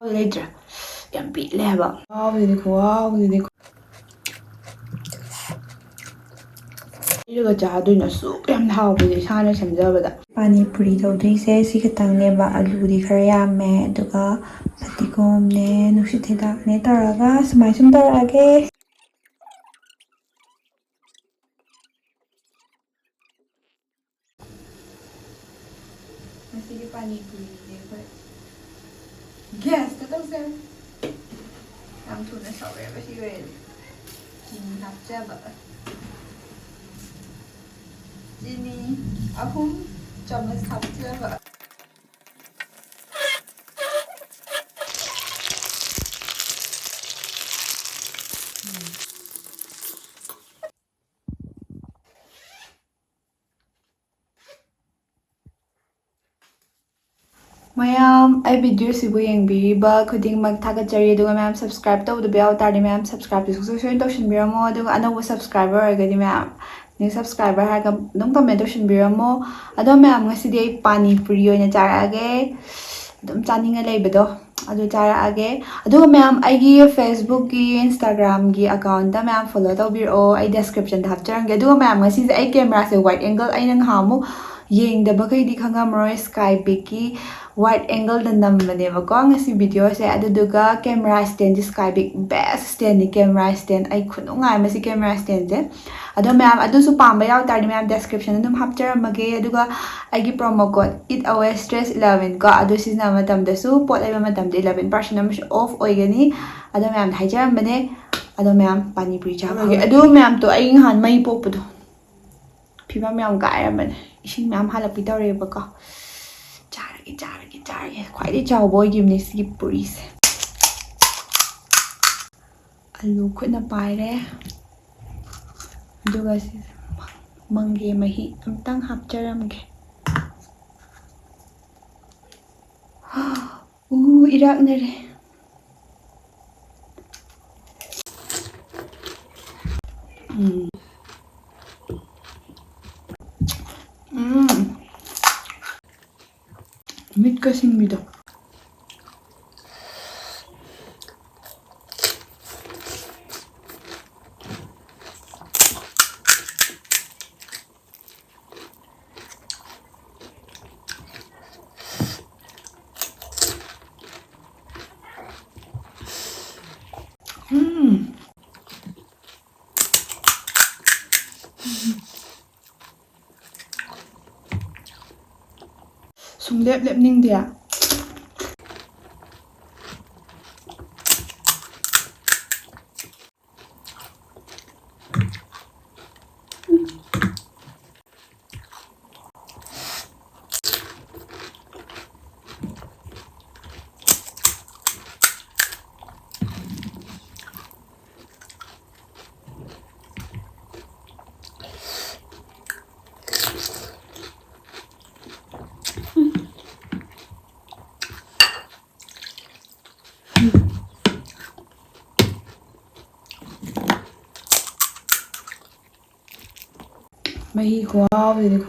Later, yam beat level. Wow, 이거 자두는 쑥 ꯌꯥꯝ 하우ꯕꯗꯤ ꯏꯁꯥꯅ ꯁꯦꯝꯖꯕꯗ Pani Puri ꯇꯧꯗꯣꯏꯁꯦ ꯁꯤ ꯈꯛꯇꯪꯅꯦꯕ ꯑꯂꯨꯗꯤ ꯈꯔ ꯌꯥꯝꯃꯦ ꯑꯗꯨꯒ ꯐꯗꯤꯒꯣꯝꯅꯦ ꯅꯨꯡꯁꯤꯠ ꯍꯤꯗꯥꯛꯅꯦ ꯇꯧꯔꯒ ꯁꯨꯃꯥꯏ ꯁꯨꯝ ꯇꯧꯔꯛꯑꯒꯦ ꯉꯁꯤꯒꯤ ꯄꯥꯅꯤ ꯄꯨꯔꯤꯁꯦ ꯑꯩꯈꯣꯏ ꯒ꯭ꯌꯥꯁꯇ ꯇꯧꯖꯔꯦ ꯌꯥꯝ ꯊꯨꯅ ꯁꯧꯔꯦꯕ ꯁꯤ ꯑꯣꯏꯔꯗꯤ ꯆꯤꯅꯤ ꯍꯥꯞꯆꯕ ꯆꯤꯅꯤ 3 ꯆꯃꯆ ꯍꯥꯞꯆꯕ ꯃꯌꯥꯝ ꯑꯩ ꯚꯤꯗꯤꯑꯣꯁꯤꯕꯨ ꯌꯦꯡꯕꯤꯔꯤꯕ ꯈꯨꯗꯤꯡꯃꯛ ꯊꯥꯒꯠꯆꯔꯤ ꯑꯗꯨꯒ ꯃꯌꯥꯝ ꯁꯕꯁꯀ꯭ꯔꯥꯏꯕ ꯇꯧꯗꯕ ꯌꯥꯎ ꯇꯥꯔꯗꯤ ꯃꯌꯥꯝ ꯁꯕꯁꯀ꯭ꯔꯥꯏꯕ ꯁꯣꯏꯅ ꯇꯧꯁꯤꯟꯕꯤꯔꯝꯃꯣ ꯑꯗꯨꯒ ꯑꯅꯧꯕ ꯁꯕꯁꯀ꯭ꯔꯥꯏꯕꯔ ꯑꯣꯏꯔꯒꯗꯤ ꯃꯌꯥꯝ ꯅ꯭ꯌꯨ ꯁꯕꯁꯀ꯭ꯔꯥꯏꯕꯔ ꯍꯥꯏꯔꯒ ꯑꯗꯨꯝ ꯀꯃꯦꯟ ꯇꯧꯁꯤꯟꯕꯤꯔꯝꯃꯣ ꯑꯗꯣ ꯃꯌꯥꯝ ꯉꯁꯤꯗꯤ ꯑꯩ ꯄꯥꯅꯤ ꯄꯨꯔꯤ ꯑꯣꯏꯅ ꯆꯥꯔꯛꯑꯒꯦ ꯑꯗꯨꯝ ꯆꯥꯅꯤꯡꯉ ꯂꯩꯕꯗꯣ ꯑꯗꯨ ꯆꯥꯔꯛꯑꯒꯦ ꯑꯗꯨꯒ ꯃꯌꯥꯝ ꯑꯩꯒꯤ ꯐꯦꯁꯕꯨꯛꯀꯤ ꯏꯟꯁꯇꯥꯒ꯭ꯔꯥꯝꯒꯤ ꯑꯦꯀꯥꯎꯟꯇ ꯃꯌꯥꯝ ꯐꯣꯂꯣ ꯇꯧꯕꯤꯔꯛꯑꯣ ꯑꯩ ꯗꯦꯁꯀ꯭ꯔꯤꯞꯁꯟꯗ ꯍꯥꯞꯆꯔꯝꯒꯦ ꯑꯗꯨꯒ ꯃꯌꯥꯝ ꯉꯁꯤꯁꯦ ꯑꯩ ꯀꯦꯃꯦꯔꯥꯁꯦ ꯋꯥꯏꯠ ꯑꯦꯡꯒꯜ ꯑꯩꯅ ꯅꯍꯥꯟꯃꯨꯛ ꯌꯦꯡꯗꯕꯈꯩꯗꯤ ꯈꯪꯉꯝꯃꯔꯣꯏ ꯁ꯭ꯀꯥꯏ ꯕꯤꯛꯀꯤ ꯋꯥꯏꯠ ꯑꯦꯡꯒꯜꯗ ꯅꯝꯕꯅꯦꯕꯀꯣ ꯉꯁꯤ ꯚꯤꯗꯤꯑꯣꯁꯦ ꯑꯗꯨꯗꯨꯒ ꯀꯦꯃꯦꯔꯥ ꯁ꯭ꯇꯦꯟꯗꯤ ꯁ꯭ꯀꯥꯏ ꯕꯤꯛ ꯕꯦꯁ ꯁ꯭ꯇꯦꯟꯗꯤ ꯀꯦꯃꯦꯔꯥ ꯁ꯭ꯇꯦꯟ ꯑꯩ ꯈꯨꯅꯨꯡꯉꯥꯏ ꯃꯁꯤ ꯀꯦꯃꯦꯔꯥ ꯁ꯭ꯇꯦꯟꯁꯦ ꯑꯗꯣ ꯃꯌꯥꯝ ꯑꯗꯨꯁꯨ ꯄꯥꯝꯕ ꯌꯥꯎ ꯇꯥꯔꯗꯤ ꯃꯌꯥꯝ ꯗꯦꯁꯀ꯭ꯔꯤꯞꯁꯟꯗ ꯑꯗꯨꯝ ꯍꯥꯞꯆꯔꯝꯃꯒꯦ ꯑꯗꯨꯒ ꯑꯩꯒꯤ ꯄ꯭ꯔꯣꯃꯣ ꯀꯣꯗ ꯏꯠ ꯑꯋꯦ ꯁ꯭ꯇ꯭ꯔꯦꯁ 11 ꯀꯣ ꯑꯗꯨ ꯁꯤꯖꯤꯟꯅꯕ ꯃꯇꯝꯗꯁꯨ ꯄꯣꯠ ꯂꯩꯕ ꯃꯇꯝꯗ 11% ꯑꯃꯁꯨ ꯑꯣꯐ ꯑꯣꯏꯒꯅꯤ ꯑꯗꯣ ꯃꯌꯥꯝꯗ ꯍꯥꯏꯖꯔꯝꯕꯅꯦ ꯑꯗꯣ ꯃꯌꯥꯝ ꯄꯥꯅꯤ ꯄꯨꯔꯤ ꯆꯥꯕꯒꯤ ꯑꯗꯨ ꯃꯌꯥꯝꯗꯣ ꯑꯩ ꯅꯍꯥꯟ ꯃꯩ ꯄꯣꯛꯄꯗꯣ ꯐꯤꯕꯝ ꯌꯥꯝ ꯀꯥꯏꯔꯕꯅꯦ ꯏꯁꯤꯡ ꯃꯌꯥꯝ ꯍꯥꯜꯂꯛꯄꯤ ꯇꯧꯔꯦꯕꯀꯣ ꯆꯥꯔꯒꯦ ꯈ꯭ꯋꯥꯏꯗꯒꯤ ꯆꯥꯎꯕ ꯑꯣꯏꯈꯤꯕꯅꯦ ꯁꯤꯒꯤ ꯄꯨꯔꯤꯁꯦ ꯑꯂꯨ ꯈꯨꯠꯅ ꯄꯥꯏꯔꯦ ꯑꯗꯨꯒ ꯃꯪꯒꯦ ꯃꯍꯤ ꯑꯝꯇꯪ ꯍꯥꯞꯆꯔꯝꯒꯦ ꯏꯔꯥꯛꯅꯔꯦ ꯃꯤꯠꯀ ꯁꯤꯡꯕꯤꯗꯣ ꯁꯨꯡꯂꯦꯞ ꯂꯦꯞꯅꯤꯡꯗꯦ ꯃꯍꯤ ꯈꯨꯍꯥꯎꯁꯤꯗꯤ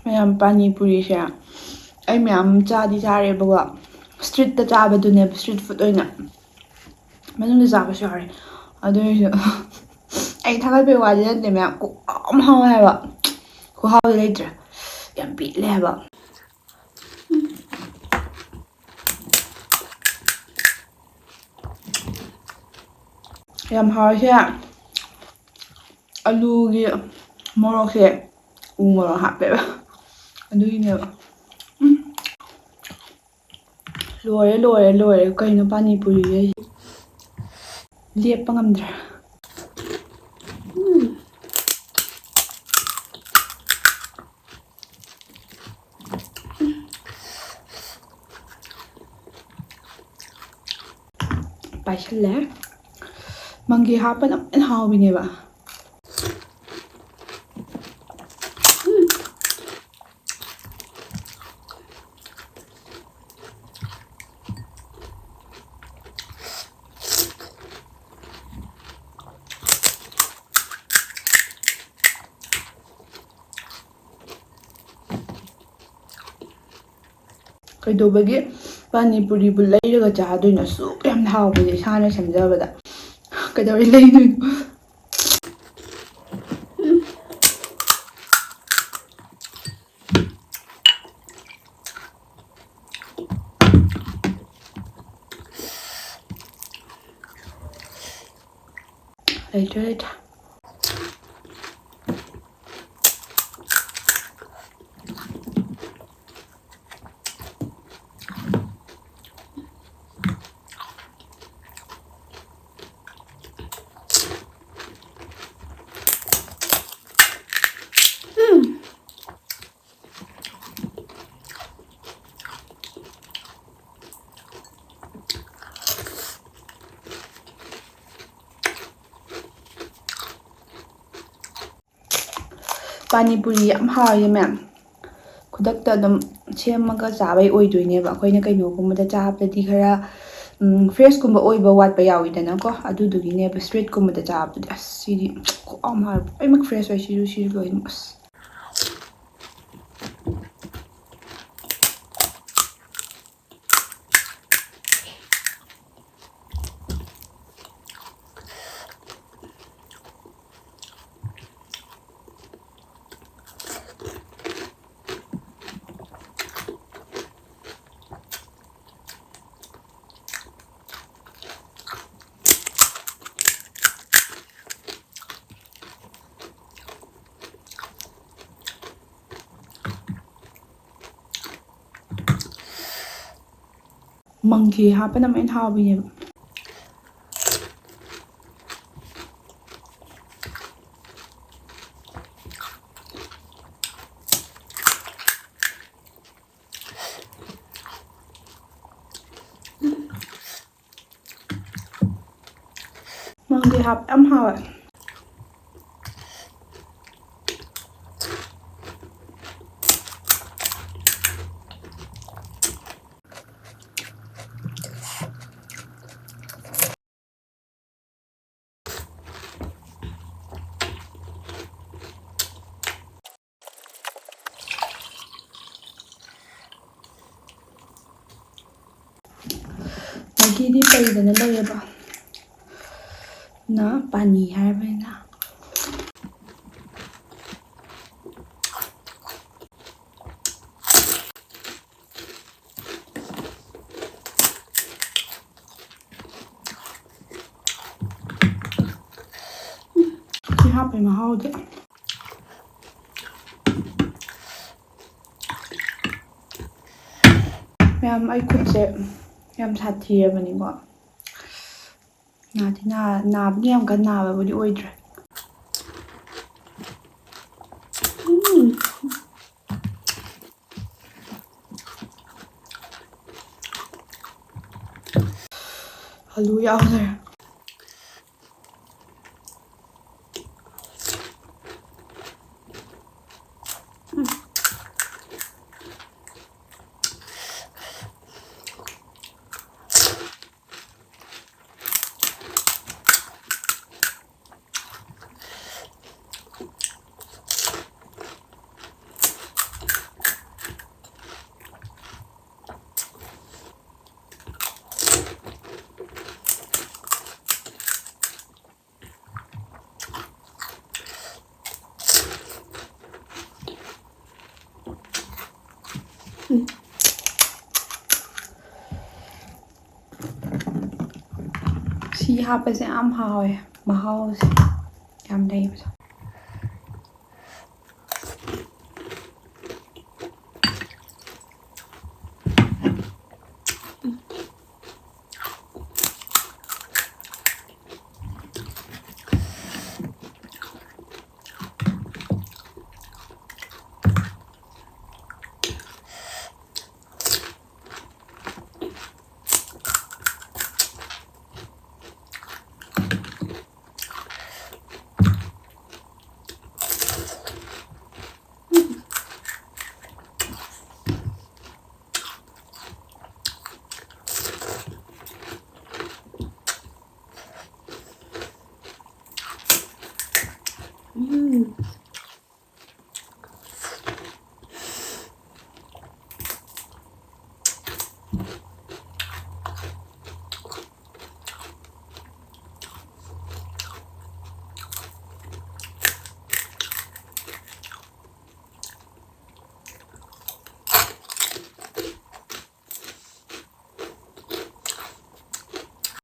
ꯃꯌꯥꯝ ꯄꯥꯅꯤ ꯄꯨꯔꯤꯁꯦ ꯑꯩ ꯃꯌꯥꯝ ꯆꯥꯗꯤ ꯆꯥꯔꯦꯕꯀꯣ ꯁ꯭ꯇ꯭ꯔꯤꯠꯇ ꯆꯥꯕꯗꯨꯅꯦꯕ ꯁ꯭ꯇ꯭ꯔꯤꯠ ꯐꯨꯗ ꯑꯣꯏꯅ ꯃꯅꯨꯡꯗ ꯆꯥꯕꯁꯨ ꯌꯥꯎꯔꯦ ꯑꯗꯨꯑꯣꯏꯁꯨ ꯑꯩ ꯊꯥꯒꯠꯄꯩ ꯋꯥꯗꯤ ꯅꯠꯇꯦ ꯃꯌꯥꯝ ꯌꯥꯝ ꯍꯥꯎꯋꯦ ꯍꯥꯏꯕ ꯈꯨꯍꯥꯎꯗꯤ ꯂꯩꯇ꯭ꯔꯦ ꯌꯥꯝ ꯄꯤꯠꯂꯦ ꯍꯥꯏꯕ ꯌꯥꯝ ꯍꯥꯎꯔꯤꯁꯦ ꯑꯂꯨꯒꯤ ꯃꯣꯔꯣꯛꯁꯦ ꯎ ꯃꯣꯔꯣꯛ ꯍꯥꯞꯄꯦꯕ ꯑꯗꯨꯒꯤꯅꯦꯕ Lore, lore, lore. Kayno pani puri ay. Liep pa ngamdra. Paisale. Manggi hapa naman hawin ba? ꯀꯩꯗꯧꯕꯒꯤ ꯄꯥꯅꯤ ꯄꯨꯔꯤꯕꯨ ꯂꯩꯔꯒ ꯆꯥꯗꯣꯏꯅꯣ ꯁꯨꯛ ꯌꯥꯝꯅ ꯍꯥꯎꯕꯁꯦ ꯏꯁꯥꯅ ꯁꯦꯝꯖꯕꯗ ꯀꯩꯗꯧꯔꯤ ꯂꯩꯗꯣꯏꯅꯣ ꯂꯩꯇ꯭ꯔꯦ ꯂꯩꯇ꯭ꯔꯦ ꯄꯥꯅꯤ ꯄꯨꯔꯤ ꯌꯥꯝ ꯍꯥꯎꯋꯦ ꯃꯌꯥꯝ ꯈꯨꯗꯛꯇ ꯑꯗꯨꯝ ꯁꯦꯝꯃꯒ ꯆꯥꯕꯩ ꯑꯣꯏꯗꯣꯏꯅꯦꯕ ꯑꯩꯈꯣꯏꯅ ꯀꯩꯅꯣꯒꯨꯝꯕꯗ ꯆꯥꯕꯗꯗꯤ ꯈꯔ ꯐ꯭ꯔꯦꯁꯀꯨꯝꯕ ꯑꯣꯏꯕ ꯋꯥꯠꯄ ꯌꯥꯎꯋꯤꯗꯅꯀꯣ ꯑꯗꯨꯗꯨꯒꯤꯅꯦꯕ ꯁ꯭ꯇ꯭ꯔꯤꯠꯀꯨꯝꯕꯗ ꯆꯥꯕꯗꯨꯗꯤ ꯑꯁ ꯁꯤꯗꯤ ꯈꯨꯍꯥꯎ ꯍꯥꯎꯋꯦ ꯂꯣꯏꯅꯃꯛ ꯐ꯭ꯔꯦꯁ ꯑꯣꯏ ꯁꯤꯁꯨ ꯂꯣꯏꯅꯃꯛ ꯑꯁ ꯃꯪꯒꯦ ꯍꯥꯞꯄꯅ ꯃꯦꯟ ꯍꯥꯎꯕꯤꯅꯦꯕ ꯃꯪꯒꯦ ꯍꯥꯞ ꯌꯥꯝ ꯍꯥꯎꯋꯦ ꯃꯪꯒꯦꯗꯤ ꯄꯩꯗꯅ ꯂꯩꯌꯦꯕ ꯅ ꯄꯥꯅꯤ ꯍꯥꯏꯔꯕꯅꯤꯅ ꯁꯤ ꯍꯥꯞꯄꯩ ꯃꯍꯥꯎꯗꯤ ꯃꯌꯥꯝ ꯑꯩ ꯈꯨꯠꯁꯦ ꯌꯥꯝ ꯁꯥꯊꯤꯔꯕꯅꯤꯀꯣ ꯅꯥꯕꯗꯤ ꯌꯥꯝ ꯀꯟꯅ ꯅꯥꯕꯕꯨꯗꯤ ꯑꯣꯏꯗ꯭ꯔꯦ ꯑꯂꯨ ꯌꯥꯎꯗ꯭ꯔꯦ ꯁꯤ ꯍꯥꯞꯄꯁꯦ ꯌꯥꯝ ꯍꯥꯎꯋꯦ ꯃꯍꯥꯎꯁꯦ ꯌꯥꯝ ꯂꯩꯕꯗꯣ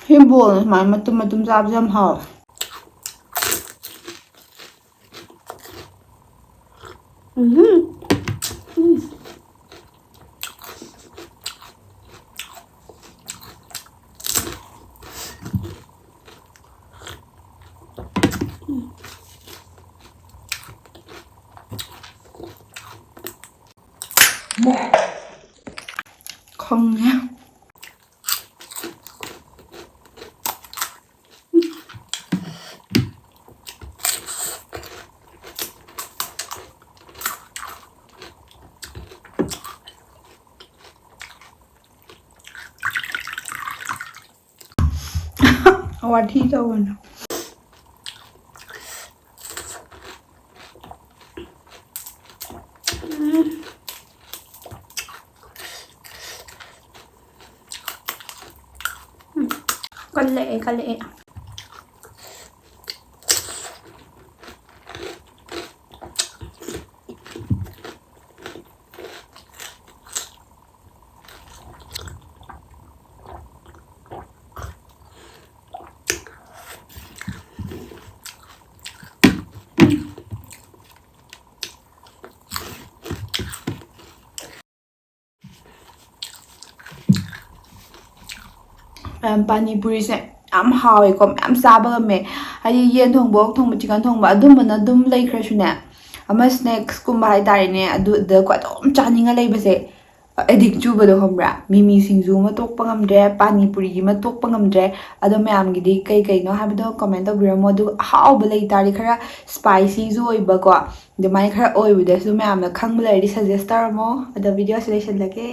ꯍꯤꯡꯕꯣꯜ ꯁꯨꯃꯥꯏꯅ ꯃꯇꯨꯝ ꯃꯇꯨꯝ ꯆꯥꯕꯁꯦ ꯌꯥꯝ ꯍꯥꯎꯋꯦ ꯈꯪꯉꯦ 와티 저거는 깔래 파니푸리ꯁꯦ ꯌꯥꯝ ꯍꯥꯎꯋꯦꯀꯣ ꯃꯌꯥꯝ ꯆꯥꯕ ꯉꯝꯃꯦ ꯍꯥꯏꯗꯤ ꯌꯦꯟ ꯊꯣꯡꯕ ꯑꯣꯛ ꯊꯣꯡꯕ ꯆꯤꯀꯟ ꯊꯣꯡꯕ ꯑꯗꯨꯝꯕꯅ ꯑꯗꯨꯝ ꯂꯩꯈ꯭ꯔꯁꯨꯅꯦ ꯑꯃ ꯁ꯭ꯅꯦꯛꯁꯀꯨꯝꯕ ꯍꯥꯏꯇꯥꯔꯦꯅꯦ ꯑꯗꯨꯗꯀꯣ ꯑꯗꯨꯝ ꯆꯥꯅꯤꯡꯉ ꯂꯩꯕꯁꯦ ꯑꯦꯗꯤꯛ ꯆꯨꯕꯗꯣ ꯈꯪꯕ꯭ꯔꯥ ꯃꯤꯃꯤ ꯁꯤꯡꯖꯨ ꯑꯃ ꯇꯣꯛꯄ ꯉꯝꯗ꯭ꯔꯦ ꯄꯥꯅꯤꯄꯨꯔꯤ ꯑꯃ ꯇꯣꯛꯄ ꯉꯝꯗ꯭ꯔꯦ ꯑꯗꯣ ꯃꯌꯥꯝꯒꯤꯗꯤ ꯀꯩ ꯀꯩꯅꯣ ꯍꯥꯏꯕꯗꯣ ꯀꯃꯦꯟ ꯇꯧꯕꯤꯔꯝꯃꯣ ꯑꯗꯨꯒ ꯑꯍꯥꯎꯕ ꯂꯩꯇꯥꯔꯗꯤ ꯈꯔ ꯁ꯭ꯄꯥꯏꯁꯤꯁꯨ ꯑꯣꯏꯕꯀꯣ ꯑꯗꯨꯃꯥꯏꯅ ꯈꯔ ꯑꯣꯏꯕꯗꯁꯨ ꯃꯌꯥꯝꯅ ꯈꯪꯕ ꯂꯩꯔꯗꯤ ꯁꯖꯦꯁ ꯇꯧꯔꯝꯃꯣ ꯑꯗꯣ ꯚꯤꯗꯤꯑꯣꯁꯤ ꯂꯣꯏꯁꯤꯜꯂꯒꯦ